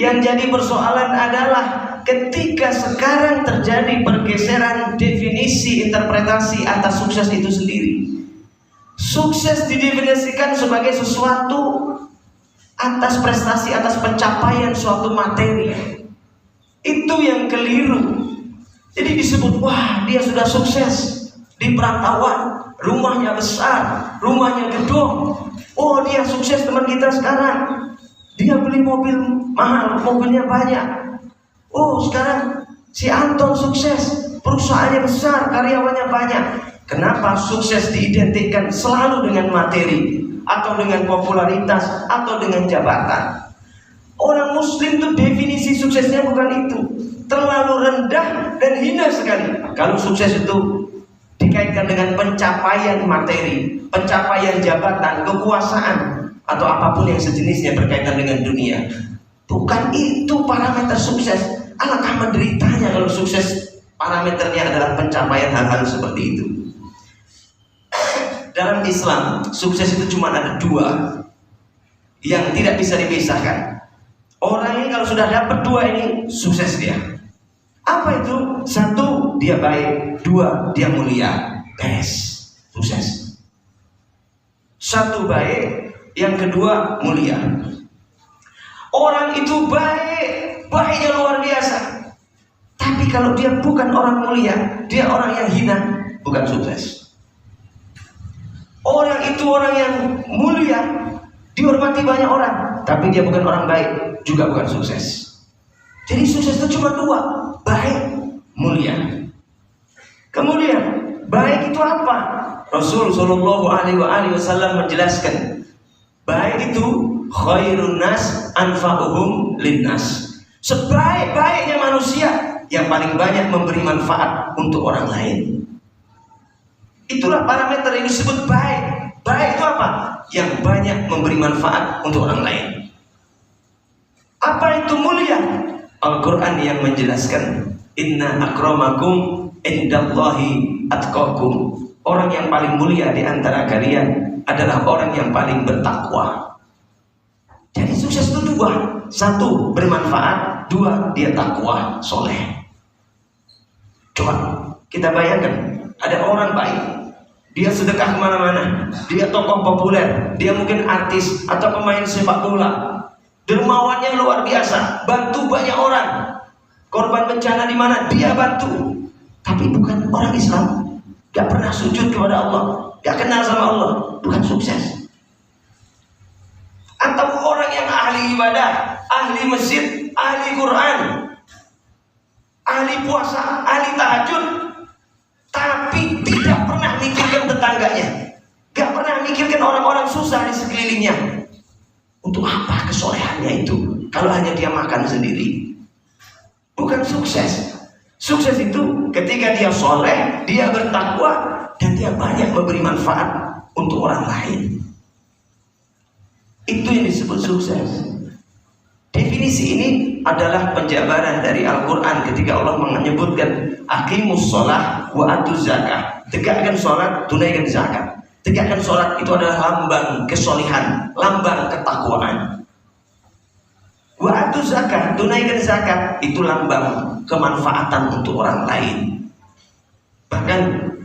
Yang jadi persoalan adalah ketika sekarang terjadi pergeseran definisi interpretasi atas sukses itu sendiri. Sukses didefinisikan sebagai sesuatu atas prestasi, atas pencapaian suatu materi. Itu yang keliru. Jadi disebut, wah dia sudah sukses di perantauan, rumahnya besar, rumahnya gedung. Oh dia sukses teman kita sekarang, dia beli mobil mahal, mobilnya banyak. Oh sekarang si Anton sukses, perusahaannya besar, karyawannya banyak. Kenapa sukses diidentikan selalu dengan materi, atau dengan popularitas, atau dengan jabatan? Orang muslim itu definisi suksesnya bukan itu. Terlalu rendah dan hina sekali kalau sukses itu dikaitkan dengan pencapaian materi, pencapaian jabatan, kekuasaan, atau apapun yang sejenisnya berkaitan dengan dunia. Bukan itu parameter sukses. Alangkah menderitanya kalau sukses parameternya adalah pencapaian hal-hal seperti itu. Dalam Islam, sukses itu cuma ada dua yang tidak bisa dipisahkan. Orang ini kalau sudah dapat dua ini, sukses dia. Apa itu? Satu, dia baik. Dua, dia mulia. Best. Sukses. Satu baik, yang kedua mulia. Orang itu baik, baiknya luar biasa. Tapi kalau dia bukan orang mulia, dia orang yang hina, bukan sukses. Orang itu orang yang mulia, dihormati banyak orang, tapi dia bukan orang baik, juga bukan sukses. Jadi sukses itu cuma dua, baik, mulia. Kemudian baik itu apa? Rasul Shallallahu Alaihi Wasallam menjelaskan, baik itu khairun nas anfa'uhum linnas. Sebaik-baiknya manusia yang paling banyak memberi manfaat untuk orang lain. Itulah parameter yang disebut baik. Baik itu apa? Yang banyak memberi manfaat untuk orang lain. Apa itu mulia? Al-Quran yang menjelaskan, inna akramakum indallahi atqakum. Orang yang paling mulia di antara kalian adalah orang yang paling bertakwa. Jadi sukses itu dua. Satu, bermanfaat. Dua, dia takwa, soleh. Coba kita bayangkan, ada orang baik, dia sedekah kemana-mana, dia tokoh populer, dia mungkin artis atau pemain sepak bola, dermawannya luar biasa, bantu banyak orang, korban bencana di mana dia bantu, tapi bukan orang Islam, gak pernah sujud kepada Allah, gak kenal sama Allah, bukan sukses. Atau orang yang ahli ibadah, ahli masjid, ahli Quran, ahli puasa, ahli tahajud, tapi tidak pernah mikirkan tetangganya, gak pernah mikirkan orang-orang susah di sekelilingnya. Untuk apa kesolehannya itu kalau hanya dia makan sendiri? Bukan sukses. Sukses itu ketika dia soleh, dia bertakwa, dan dia banyak memberi manfaat untuk orang lain. Itu yang disebut sukses. Definisi ini adalah penjabaran dari Al-Quran ketika Allah menyebutkan aqimus sholah wa atuz zakah. Tegakkan sholat, tunaikan zakat. Tegakkan sholat itu adalah lambang kesolihan, lambang ketakwaan. Wa atuz zakah, tunaikan zakat, itu lambang kemanfaatan untuk orang lain. Bahkan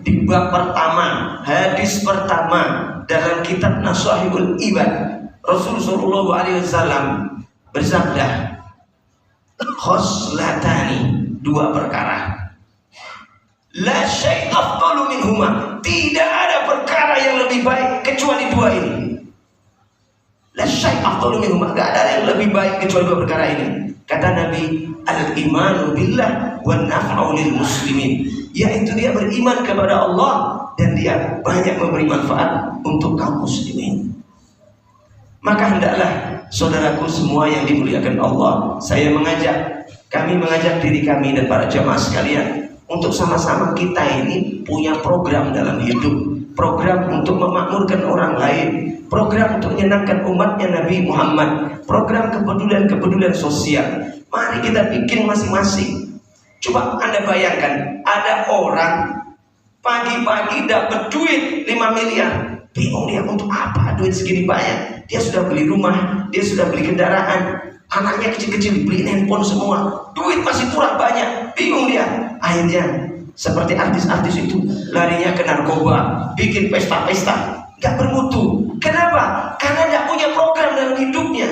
di bab pertama, hadis pertama dalam kitab Nashahibul Ibad, Rasul Shallallahu Alaihi Wasallam bersabda, khoslatani, dua perkara, la syai' afdalu minhuma, tidak ada perkara yang lebih baik kecuali dua ini. La syai' afdalu minhuma, tidak ada yang lebih baik kecuali dua perkara ini. Kata Nabi, al-imanu billah wa naf'u lil muslimin, yaitu dia beriman kepada Allah dan dia banyak memberi manfaat untuk kaum muslimin. Maka hendaklah saudaraku semua yang dimuliakan Allah, kami mengajak diri kami dan para jamaah sekalian untuk sama-sama kita ini punya program dalam hidup, program untuk memakmurkan orang lain, program untuk menyenangkan umatnya Nabi Muhammad, program kepedulian sosial. Mari kita bikin masing-masing. Coba Anda bayangkan, ada orang pagi-pagi dapat duit 5 miliar, bingung dia untuk apa duit segini banyak. Dia sudah beli rumah, dia sudah beli kendaraan, Anaknya kecil-kecil dibeliin handphone semua, duit masih kurang banyak, bingung dia. Akhirnya seperti artis-artis itu, larinya ke narkoba, bikin pesta-pesta, gak bermutu. Kenapa? Karena gak punya program dalam hidupnya.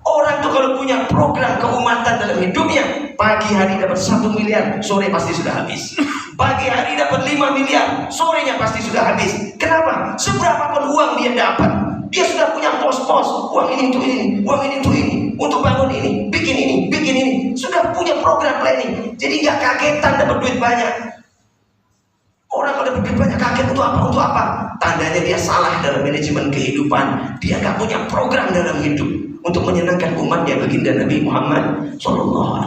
Orang tuh kalau punya program keumatan dalam hidupnya, pagi hari dapat 1 miliar, sore pasti sudah habis. Pagi hari dapat 5 miliar, sorenya pasti sudah habis. Kenapa? Seberapapun uang dia dapat, dia sudah punya pos-pos, uang ini untuk ini, uang ini untuk ini, untuk bangun ini, bikin ini, bikin ini. Sudah punya program planning. Jadi gak kagetan dapat duit banyak. Orang kalau dapat duit banyak kaget, untuk apa? Untuk apa? Tandanya dia salah dalam manajemen kehidupan. Dia gak punya program dalam hidup untuk menyenangkan umatnya, baginda Nabi Muhammad SAW.